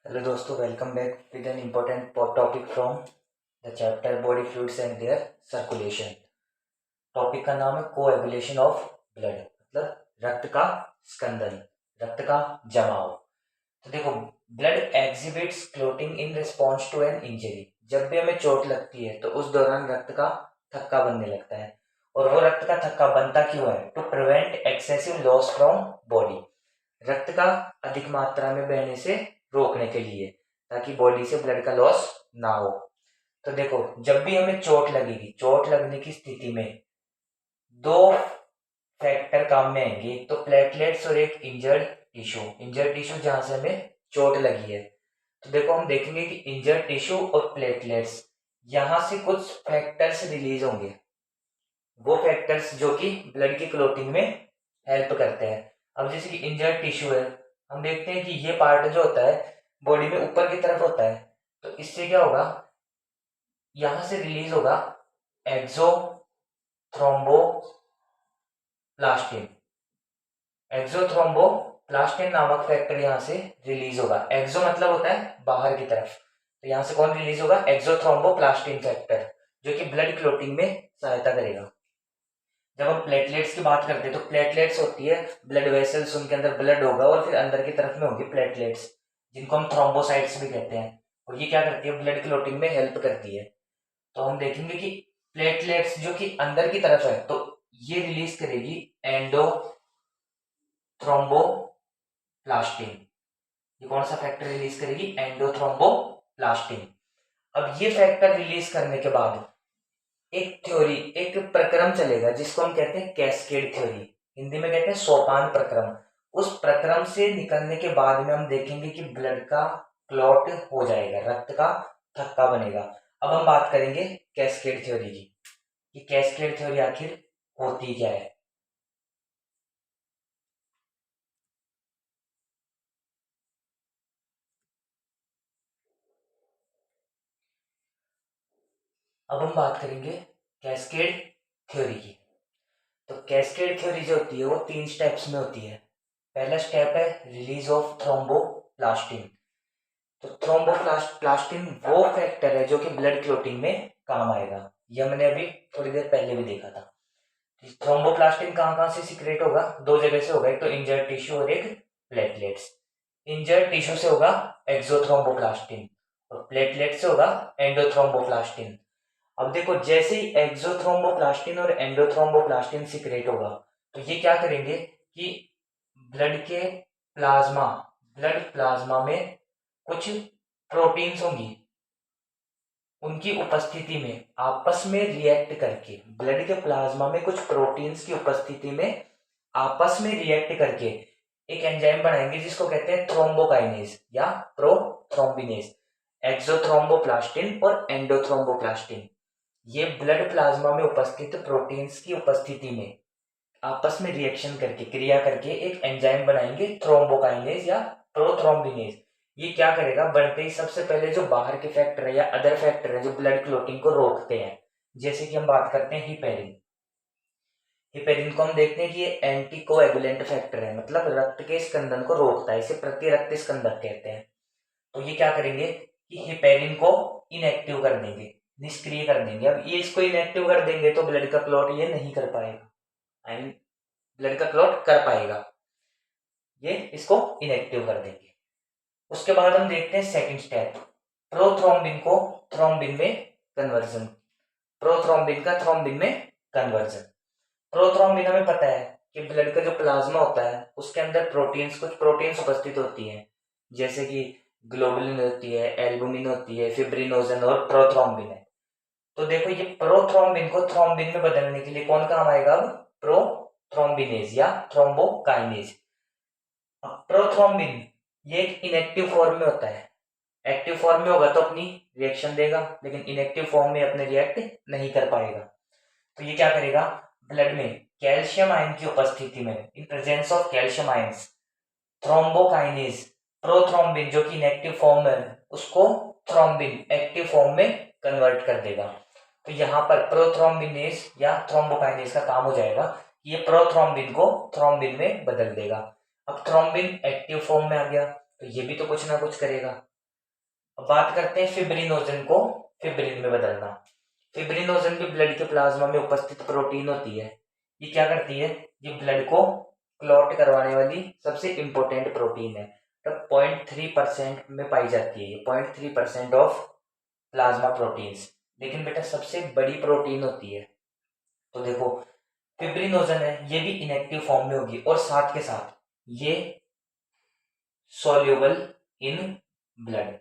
Hello दोस्तों, welcome back with an important topic from the chapter body fluids and their circulation. Topic का नाम है coagulation of blood, मतलब रक्त का स्कंदन, रक्त का जमाव। तो देखो, blood exhibits clotting in response to an injury. जब भी हमें चोट लगती है तो उस दौरान रक्त का थक्का बनने लगता है। और वो रक्त का थक्का बनता क्यों है? To prevent excessive loss from body, रक्त का अधिक मात्रा में बहने से रोकने के लिए, ताकि बॉडी से ब्लड का लॉस ना हो। तो देखो, जब भी हमें चोट लगेगी, चोट लगने की स्थिति में दो फैक्टर काम में आएंगे, एक तो प्लेटलेट्स और एक इंजर्ड टिश्यू। इंजर्ड टिश्यू जहां से हमें चोट लगी है। तो देखो, हम देखेंगे कि इंजर्ड टिश्यू और प्लेटलेट्स, यहां से कुछ फैक्टर्स रिलीज होंगे, वो फैक्टर्स जो कि ब्लड की क्लोटिंग में हेल्प करते हैं। अब जैसे कि इंजर्ड टिश्यू है, हम देखते हैं कि ये पार्ट जो होता है बॉडी में ऊपर की तरफ होता है। तो इससे क्या होगा, यहां से रिलीज होगा एक्सोथ्रोम्बोप्लास्टिन। एक्सोथ्रोम्बोप्लास्टिन नामक फैक्टर यहां से रिलीज होगा। एक्सो मतलब होता है बाहर की तरफ, तो यहां से कौन रिलीज होगा? एक्सोथ्रोम्बोप्लास्टिन फैक्टर, जो कि ब्लड क्लोटिंग में सहायता करेगा। जब हम प्लेटलेट्स की बात करते हैं तो प्लेटलेट्स होती है ब्लड वेसल्स, उनके अंदर ब्लड होगा और फिर अंदर की तरफ में होगी प्लेटलेट्स, जिनको हम थ्रोम्बोसाइट्स भी कहते हैं। और ये क्या करती है? ब्लड क्लोटिंग में हेल्प करती है। तो हम देखेंगे कि प्लेटलेट्स जो कि अंदर की तरफ है, तो ये रिलीज करेगी एंडोथ्रोम्बोप्लास्टिन। ये कौन सा फैक्टर रिलीज करेगी? एंडोथ्रोम्बोप्लास्टिन। अब ये फैक्टर रिलीज करने के बाद एक थ्योरी, एक प्रक्रम चलेगा जिसको हम कहते हैं कैस्केड थ्योरी, हिंदी में कहते हैं सोपान प्रक्रम। उस प्रक्रम से निकलने के बाद में हम देखेंगे कि ब्लड का क्लॉट हो जाएगा, रक्त का थक्का बनेगा। अब हम बात करेंगे कैस्केड थ्योरी की, कि कैस्केड थ्योरी आखिर होती क्या है। अब हम बात करेंगे कैस्केड थ्योरी की। तो कैस्केड थ्योरी जो होती है वो 3 स्टेप्स में होती है। पहला स्टेप है रिलीज ऑफ थ्रोम्बोप्लास्टिन। तो थ्रोम्बोप्लास्टिन वो फैक्टर है जो कि ब्लड क्लोटिंग में काम आएगा। ये मैंने अभी थोड़ी देर पहले भी देखा था। थ्रोम्बोप्लास्टिन कहाँ कहाँ से सीक्रेट होगा? 2 जगह से होगा, एक तो इंजर्ड टिश्यू और एक प्लेटलेट्स। इंजर्ड टिश्यू से होगा एक्सोथ्रोम्बोप्लास्टिन और प्लेटलेट से होगा एंडोथ्रोम्बोप्लास्टिन। अब देखो, जैसे ही एक्सोथ्रोम्बोप्लास्टिन और एंडोथ्रोम्बोप्लास्टिन सीक्रेट होगा, तो ये क्या करेंगे कि ब्लड के प्लाज्मा ब्लड प्लाज्मा में कुछ प्रोटीन्स होंगी, उनकी उपस्थिति में आपस में रिएक्ट करके, ब्लड के प्लाज्मा में कुछ प्रोटीन्स की उपस्थिति में आपस में रिएक्ट करके एक एंजाइम बनाएंगे जिसको कहते हैं थ्रोम्बोकाइनेज या प्रोथ्रोम्बिनेज। एक्सोथ्रोम्बोप्लास्टिन और एंडोथ्रोम्बोप्लास्टिन, ये ब्लड प्लाज्मा में उपस्थित प्रोटीन्स की उपस्थिति में आपस में रिएक्शन करके, क्रिया करके एक एंजाइम बनाएंगे थ्रोम्बोकाइनेज या प्रोथ्रोम्बिनेज। ये क्या करेगा? बनते ही सबसे पहले जो बाहर के फैक्टर है या अदर फैक्टर है जो ब्लड क्लोटिंग को रोकते हैं, जैसे कि हम बात करते हैं हिपेरिन। हिपेरिन को हम देखते हैं कि ये एंटी कोएगुलेंट फैक्टर है, मतलब रक्त के स्कंदन को रोकता है, इसे प्रतिरक्त स्कंदक कहते हैं। तो ये क्या करेंगे कि हिपेरिन को इनएक्टिव कर देंगे, निष्क्रिय कर देंगे। अब ये इसको इनएक्टिव कर देंगे तो ब्लड का क्लॉट ये नहीं कर पाएगा, आई मीन ब्लड का क्लॉट कर पाएगा, ये इसको इनएक्टिव कर देंगे। उसके बाद हम देखते हैं सेकंड स्टेप, प्रोथ्रोम्बिन को थ्रोम्बिन में कन्वर्जन। प्रोथ्रोम्बिन का थ्रोम्बिन में कन्वर्जन। प्रोथ्रोम्बिन हमें पता है कि ब्लड का जो प्लाज्मा होता है उसके अंदर कुछ प्रोटीन्स उपस्थित होती हैं, जैसे कि ग्लोबुलिन होती है, एल्बुमिन होती है, फिब्रिनोजन और प्रोथ्रोम्बिन है। तो देखो, ये प्रोथ्रोम्बिन को थ्रोम्बिन में बदलने के लिए कौन काम आएगा? अब प्रोथ्रोम्बिनेज या थ्रोम्बोकाइनेज। प्रोथ्रोम्बिन ये एक इनएक्टिव फॉर्म में होता है। एक्टिव फॉर्म में होगा तो अपनी रिएक्शन देगा, लेकिन इनएक्टिव फॉर्म में अपने रिएक्ट नहीं कर पाएगा। तो ये क्या करेगा? ब्लड में कैल्शियम आयन की उपस्थिति में, in presence of calcium ions, thrombokinase prothrombin जो कि इनएक्टिव फॉर्म में है उसको थ्रोम्बिन एक्टिव फॉर्म में कन्वर्ट कर देगा। तो यहाँ पर प्रोथ्रोम्बिनेज या थ्रोम्बोकाइनेज का काम हो जाएगा, ये प्रोथ्रोम्बिन को थ्रोम्बिन में बदल देगा। अब थ्रोम्बिन एक्टिव फॉर्म में आ गया तो ये भी तो कुछ ना कुछ करेगा, अब बात करते हैं फिब्रिनोजन को फिब्रिन में बदलना। फिब्रिनोजन भी ब्लड के प्लाज्मा में उपस्थित प्रोटीन होती है। ये क्या करती है, ये ब्लड को क्लॉट करवाने वाली सबसे इंपॉर्टेंट प्रोटीन है। तो 0.3% में पाई जाती है ये, 0.3% ऑफ प्लाज्मा प्रोटीन्स। लेकिन बेटा सबसे बड़ी प्रोटीन होती है। तो देखो फिब्रिनोजन है, ये भी इनएक्टिव फॉर्म में होगी और साथ के साथ ये सॉल्युबल इन ब्लड,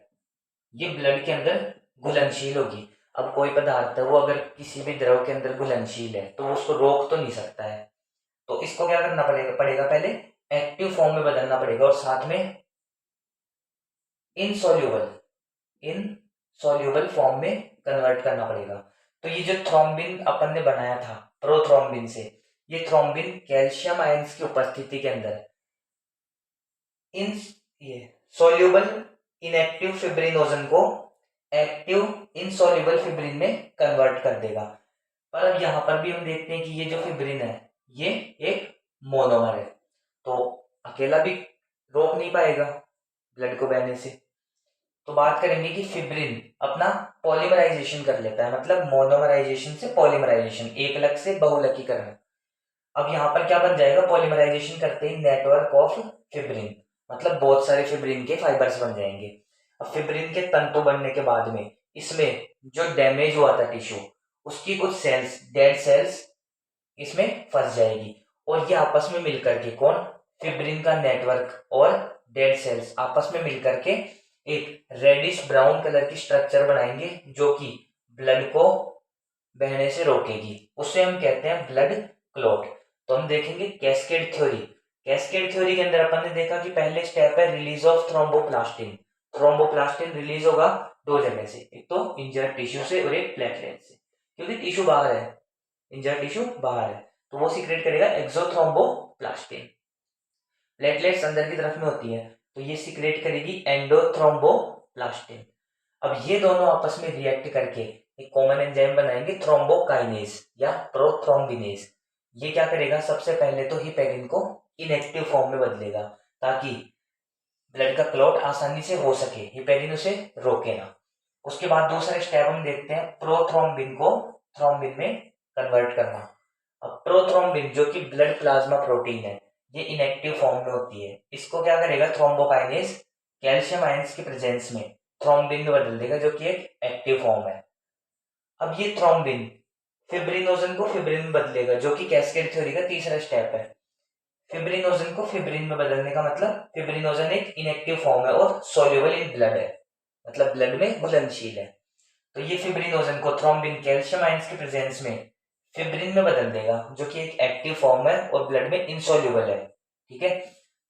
ये ब्लड के अंदर घुलनशील होगी। अब कोई पदार्थ है वो अगर किसी भी द्रव के अंदर घुलनशील है तो वो उसको रोक तो नहीं सकता है। तो इसको क्या करना पड़ेगा पहले एक्टिव फॉर्म में बदलना पड़ेगा और साथ में इनसॉल्युबल फॉर्म में कन्वर्ट करना पड़ेगा। तो ये जो थ्रोम्बिन अपन ने बनाया था प्रोथ्रोम्बिन से, ये थ्रोम्बिन कैल्शियम आयंस की उपस्थिति के अंदर इन ये सोल्यूबल इनएक्टिव फिब्रिनोजन को एक्टिव इनसॉल्युबल फिब्रिन में कन्वर्ट कर देगा। पर अब यहाँ पर भी हम देखते हैं कि ये जो फिब्रिन है ये एक मोनोमर है, तो अकेला भी रोक नहीं पाएगा ब्लड को बहने से। तो बात करेंगे कि फिब्रिन अपना पॉलीमराइजेशन कर लेता है, मतलब मोनोमराइजेशन से पॉलीमराइजेशन, एकलक से बहुलकीकरण। अब यहाँ पर क्या बन जाएगा, पॉलीमराइजेशन करते ही नेटवर्क ऑफ फिब्रिन, मतलब बहुत सारे फिब्रिन के फाइबर्स बन जाएंगे। अब फिब्रिन के तंतु बनने के बाद में इसमें जो डैमेज हुआ था टिश्यू, उसकी कुछ सेल्स, डेड सेल्स इसमें फंस जाएगी और ये आपस में मिलकर के कौन, फिब्रिन का नेटवर्क और डेड सेल्स आपस में मिलकर के एक रेडिश ब्राउन कलर की स्ट्रक्चर बनाएंगे जो कि ब्लड को बहने से रोकेगी। उसे हम कहते हैं ब्लड क्लॉट। तो हम देखेंगे कैस्केड थ्योरी। कैस्केड थ्योरी के अंदर अपन ने देखा कि पहले स्टेप है release of thromboplastin. Thromboplastin release होगा दो जगह से, एक तो इंजर्ड टिश्यू से और एक प्लेटलेट से, क्योंकि टिश्यू बाहर है, इंजर्ड टिश्यू बाहर है, तो वो सीक्रेट करेगा एक्सोथ्रोम्बोप्लास्टिन। प्लेटलेट्स अंदर की तरफ में होती है तो ये सीक्रेट करेगी एंडोथ्रोम्बोप्लास्टिन। अब ये दोनों आपस में रिएक्ट करके एक कॉमन एंजाइम बनाएंगे थ्रोम्बोकाइनेज या प्रोथ्रोम्बिनेज। ये क्या करेगा, सबसे पहले तो हिपैरिन को इनएक्टिव फॉर्म में बदलेगा ताकि ब्लड का क्लॉट आसानी से हो सके, हिपैरिन उसे रोके ना। उसके बाद दूसरा स्टेप हम देखते हैं प्रोथ्रोम्बिन को थ्रोम्बिन में कन्वर्ट करना। अब प्रोथ्रोम्बिन जो कि ब्लड प्लाज्मा प्रोटीन है, ये इनएक्टिव फॉर्म में होती है। इसको क्या करेगा थ्रोम्बोकाइनेज कैल्शियम आयंस की प्रेजेंस में थ्रोम्बिन में बदल देगा जो कि एक एक्टिव फॉर्म है। अब ये थ्रोम्बिन फिब्रिनोजन को फिब्रिन में बदलेगा जो कि कैस्केड थ्योरी का तीसरा स्टेप है। फिब्रिनोजन को फिब्रिन में बदलने का मतलब फिब्रिनोजन एक इनएक्टिव फॉर्म है और सोल्यूबल इन ब्लड है, मतलब ब्लड में घुलनशील है। तो ये फिब्रिनोजन को थ्रोम्बिन कैल्शियम आयंस के प्रेजेंस में फिब्रिन में बदल देगा जो कि एक एक्टिव फॉर्म है और ब्लड में इनसॉल्युबल है। ठीक है,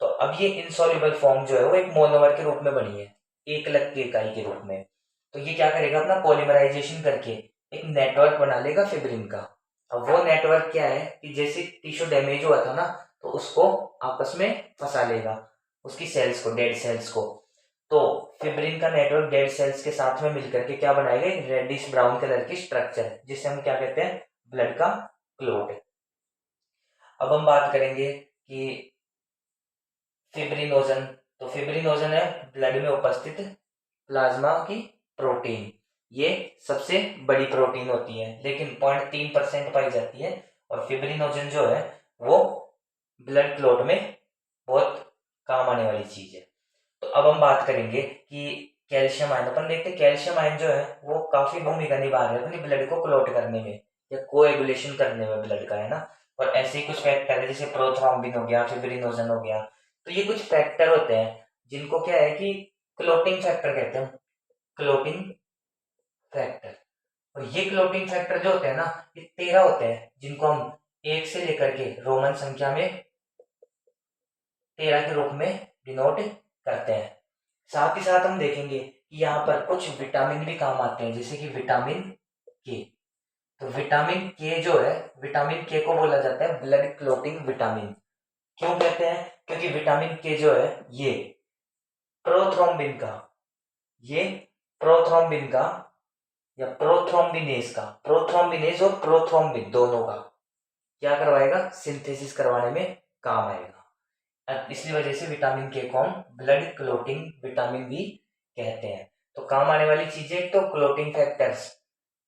तो अब ये इनसॉल्युबल फॉर्म जो है वो एक मोनोमर के रूप में बनी है, एकलक की इकाई के रूप में। तो ये क्या करेगा, अपना पॉलीमराइजेशन करके एक नेटवर्क बना लेगा फिब्रिन का। अब वो नेटवर्क क्या है कि जैसे टिश्यू डैमेज हुआ था ना, तो उसको आपस में फंसा लेगा, उसकी सेल्स को, डेड सेल्स को। तो फिब्रिन का नेटवर्क डेड सेल्स के साथ में मिलकर के क्या बनाएगा, एक रेडिश ब्राउन कलर की स्ट्रक्चर जिसे हम क्या कहते हैं, ब्लड का क्लॉट। अब हम बात करेंगे कि फिब्रिनोजन। तो फिब्रिनोजन है ब्लड में उपस्थित प्लाज्मा की प्रोटीन। ये सबसे बड़ी प्रोटीन होती है लेकिन 0.3% पाई जाती है और फिब्रिनोजन जो है वो ब्लड क्लॉट में बहुत काम आने वाली चीज है। तो अब हम बात करेंगे कि कैल्शियम आयन, अपन देखते हैं कैल्शियम आयन जो है वो काफी भूमिका निभा रहा है अपनी ब्लड को क्लॉट करने में या कोएगुलेशन करने में ब्लड का, है ना। और ऐसे ही कुछ फैक्टर है जैसे प्रोथ्रोम्बिन हो गया, फिब्रिनोजन हो गया। तो ये कुछ फैक्टर होते हैं जिनको क्या है कि क्लोटिंग फैक्टर कहते हैं, क्लोटिंग फैक्टर। और ये क्लोटिंग फैक्टर जो होते हैं ना, ये 13 होते हैं जिनको हम 1 से लेकर के रोमन संख्या में 13 के रूप में डिनोट करते हैं। साथ ही साथ हम देखेंगे कि यहाँ पर कुछ विटामिन भी काम आते हैं जैसे कि विटामिन के। तो विटामिन के जो है, विटामिन के को बोला जाता है ब्लड क्लोटिंग विटामिन। क्यों कहते हैं, क्योंकि विटामिन के जो है ये प्रोथ्रोम्बिन का, ये प्रोथ्रोम्बिन का या प्रोथ्रोम्बिनेज का, प्रोथ्रोम्बिनेज और प्रोथ्रोम्बिन दोनों का क्या करवाएगा, सिंथेसिस करवाने में काम आएगा। इसी वजह से विटामिन के को हम ब्लड क्लोटिंग विटामिन भी कहते हैं। तो काम आने वाली चीजें, एक तो क्लोटिंग फैक्टर्स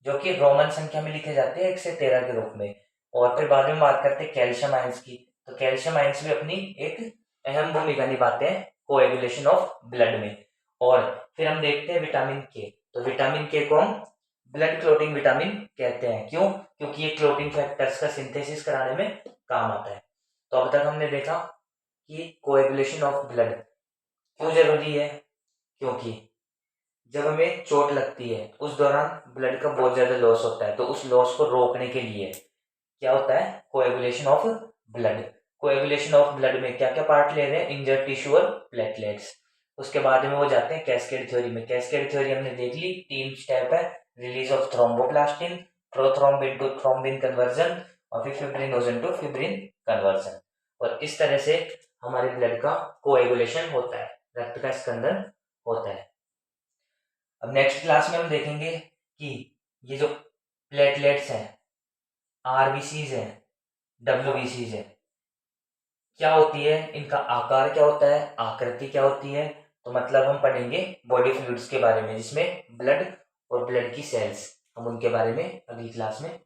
जो कि रोमन संख्या में लिखे जाते हैं 1 से 13 के रूप में, और फिर बाद में बात करते हैं कैल्शियम आयंस की। तो कैल्शियम आयंस भी अपनी एक अहम भूमिका निभाते हैं कोएगुलेशन ऑफ ब्लड में। और फिर हम देखते हैं विटामिन के। तो विटामिन के को हम ब्लड क्लोटिंग विटामिन कहते हैं। क्यों? क्योंकि ये क्लोटिंग फैक्टर्स का सिंथेसिस कराने में काम आता है। तो अब तक हमने देखा कि कोएगुलेशन ऑफ ब्लड क्यों जरूरी है। क्योंकि जब हमें चोट लगती है उस दौरान ब्लड का बहुत ज्यादा लॉस होता है, तो उस लॉस को रोकने के लिए क्या होता है? Coagulation of blood. Coagulation of blood में क्या क्या पार्ट ले रहे हैं? इंजर्ड टिश्यू और प्लेटलेट्स। उसके बाद में वो जाते हैं कैस्केड थ्योरी में। कैस्केड थ्योरी हमने देख ली, 3 स्टेप है, release of thromboplastin, prothrombin to thrombin conversion, और फिर फिब्रिनोजन टू फिब्रिन कन्वर्जन। और इस तरह से हमारे ब्लड का कोएगुलेशन होता है, रक्त का स्कंदन होता है। अब नेक्स्ट क्लास में हम देखेंगे कि ये जो प्लेटलेट्स हैं, आरबीसीज हैं, डब्ल्यूबीसीज हैं, क्या होती है, इनका आकार क्या होता है, आकृति क्या होती है। तो मतलब हम पढ़ेंगे बॉडी फ्लूइड्स के बारे में, जिसमें ब्लड और ब्लड की सेल्स, हम उनके बारे में अगली क्लास में